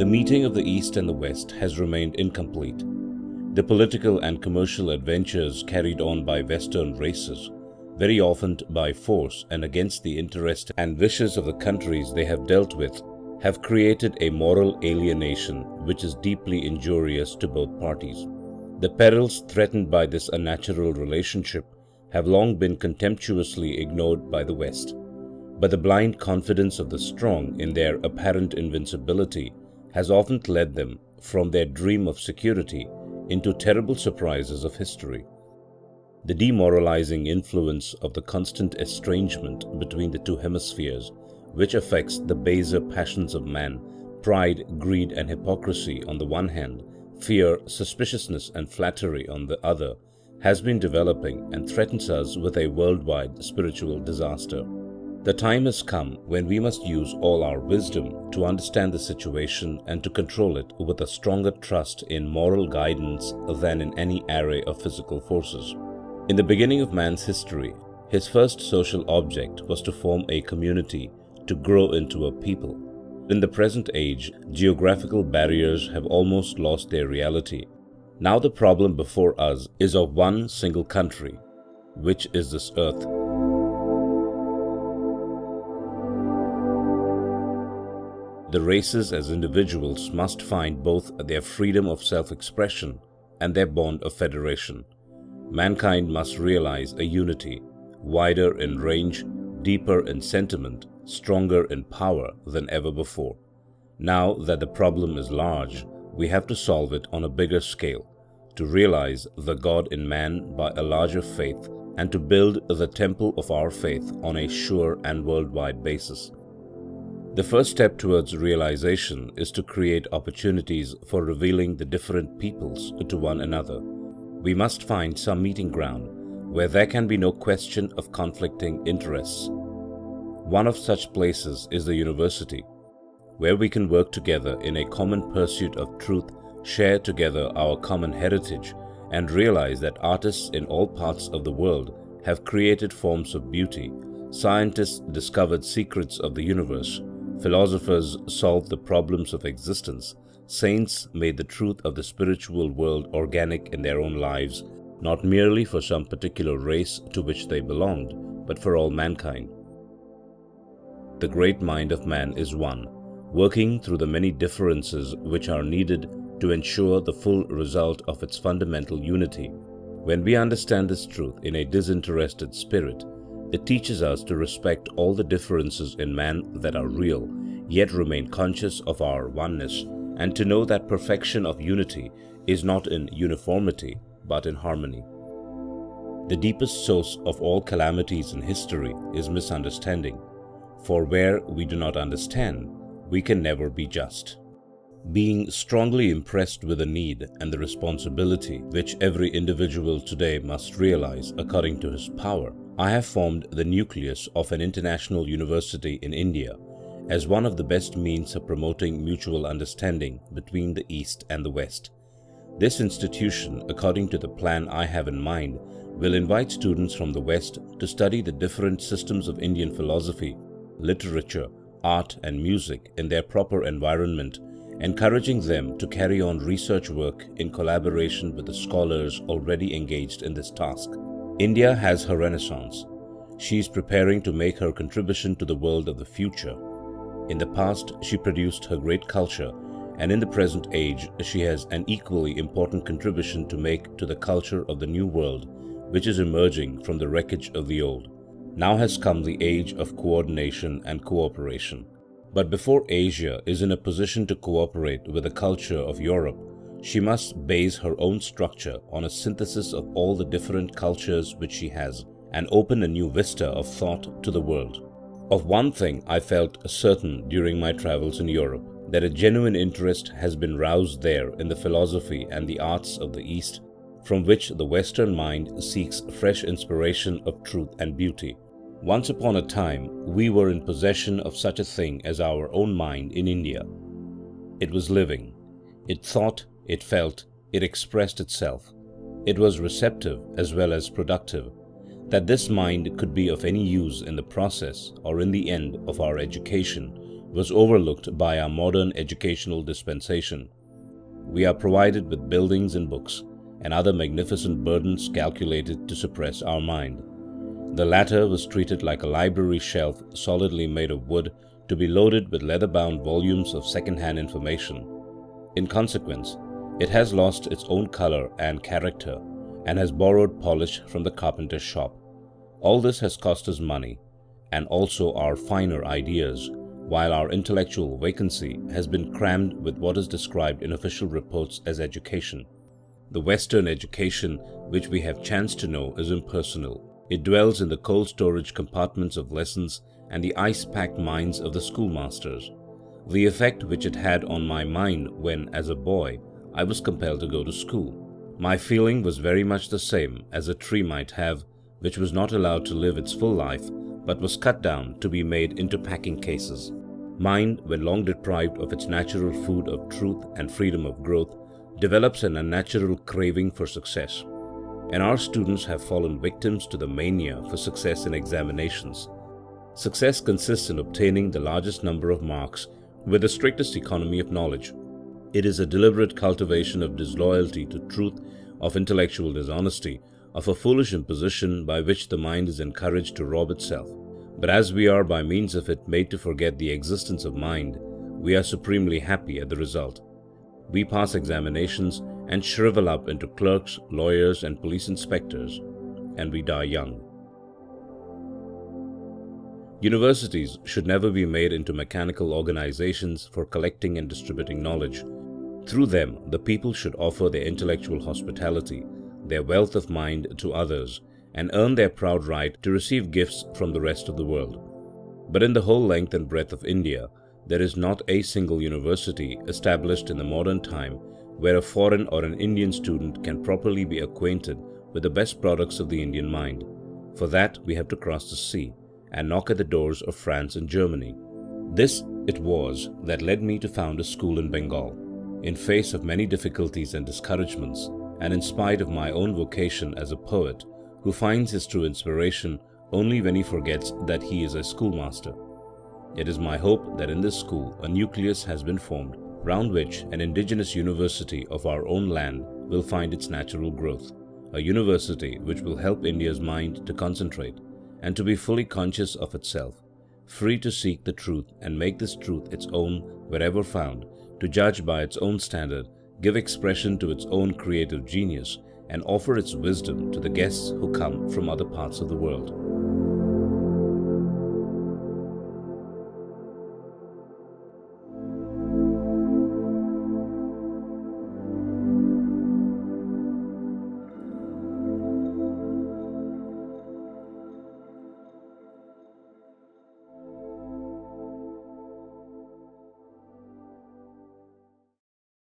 The meeting of the East and the West has remained incomplete. The political and commercial adventures carried on by Western races, very often by force and against the interests and wishes of the countries they have dealt with, have created a moral alienation which is deeply injurious to both parties. The perils threatened by this unnatural relationship have long been contemptuously ignored by the West. But the blind confidence of the strong in their apparent invincibility has often led them from their dream of security into terrible surprises of history. The demoralizing influence of the constant estrangement between the two hemispheres, which affects the baser passions of man, pride, greed and hypocrisy on the one hand, fear, suspiciousness and flattery on the other, has been developing and threatens us with a worldwide spiritual disaster. The time has come when we must use all our wisdom to understand the situation and to control it with a stronger trust in moral guidance than in any array of physical forces. In the beginning of man's history, his first social object was to form a community, to grow into a people. In the present age, geographical barriers have almost lost their reality. Now the problem before us is of one single country, which is this earth. The races as individuals must find both their freedom of self-expression and their bond of federation. Mankind must realize a unity, wider in range, deeper in sentiment, stronger in power than ever before. Now that the problem is large, we have to solve it on a bigger scale, to realize the God in man by a larger faith and to build the temple of our faith on a sure and worldwide basis. The first step towards realization is to create opportunities for revealing the different peoples to one another. We must find some meeting ground where there can be no question of conflicting interests. One of such places is the university, where we can work together in a common pursuit of truth, share together our common heritage, and realize that artists in all parts of the world have created forms of beauty, scientists discovered secrets of the universe, philosophers solved the problems of existence, saints made the truth of the spiritual world organic in their own lives, not merely for some particular race to which they belonged, but for all mankind. The great mind of man is one, working through the many differences which are needed to ensure the full result of its fundamental unity. When we understand this truth in a disinterested spirit, it teaches us to respect all the differences in man that are real, yet remain conscious of our oneness, and to know that perfection of unity is not in uniformity, but in harmony. The deepest source of all calamities in history is misunderstanding, for where we do not understand, we can never be just. Being strongly impressed with the need and the responsibility which every individual today must realize according to his power, I have formed the nucleus of an international university in India as one of the best means of promoting mutual understanding between the East and the West. This institution, according to the plan I have in mind, will invite students from the West to study the different systems of Indian philosophy, literature, art and music in their proper environment, encouraging them to carry on research work in collaboration with the scholars already engaged in this task. India has her renaissance. She is preparing to make her contribution to the world of the future. In the past, she produced her great culture, and in the present age, she has an equally important contribution to make to the culture of the new world, which is emerging from the wreckage of the old. Now has come the age of coordination and cooperation. But before Asia is in a position to cooperate with the culture of Europe, she must base her own structure on a synthesis of all the different cultures which she has, and open a new vista of thought to the world. Of one thing I felt certain during my travels in Europe, that a genuine interest has been roused there in the philosophy and the arts of the East, from which the Western mind seeks fresh inspiration of truth and beauty. Once upon a time, we were in possession of such a thing as our own mind in India. It was living. It thought, it felt, it expressed itself. It was receptive as well as productive. That this mind could be of any use in the process or in the end of our education was overlooked by our modern educational dispensation. We are provided with buildings and books and other magnificent burdens calculated to suppress our mind. The latter was treated like a library shelf solidly made of wood to be loaded with leather-bound volumes of second-hand information. In consequence, it has lost its own color and character and has borrowed polish from the carpenter's shop. All this has cost us money and also our finer ideas, while our intellectual vacancy has been crammed with what is described in official reports as education. The Western education which we have chanced to know is impersonal. It dwells in the cold storage compartments of lessons and the ice-packed minds of the schoolmasters. The effect which it had on my mind when, as a boy, I was compelled to go to school. My feeling was very much the same as a tree might have, which was not allowed to live its full life, but was cut down to be made into packing cases. Mind, when long deprived of its natural food of truth and freedom of growth, develops an unnatural craving for success. And our students have fallen victims to the mania for success in examinations. Success consists in obtaining the largest number of marks with the strictest economy of knowledge. It is a deliberate cultivation of disloyalty to truth, of intellectual dishonesty, of a foolish imposition by which the mind is encouraged to rob itself. But as we are by means of it made to forget the existence of mind, we are supremely happy at the result. We pass examinations and shrivel up into clerks, lawyers, and police inspectors, and we die young. Universities should never be made into mechanical organizations for collecting and distributing knowledge. Through them, the people should offer their intellectual hospitality, their wealth of mind to others, and earn their proud right to receive gifts from the rest of the world. But in the whole length and breadth of India, there is not a single university established in the modern time where a foreign or an Indian student can properly be acquainted with the best products of the Indian mind. For that, we have to cross the sea and knock at the doors of France and Germany. This it was that led me to found a school in Bengal. In face of many difficulties and discouragements, and in spite of my own vocation as a poet, who finds his true inspiration only when he forgets that he is a schoolmaster. It is my hope that in this school a nucleus has been formed, round which an indigenous university of our own land will find its natural growth, a university which will help India's mind to concentrate and to be fully conscious of itself, free to seek the truth and make this truth its own wherever found, to judge by its own standard, give expression to its own creative genius, and offer its wisdom to the guests who come from other parts of the world.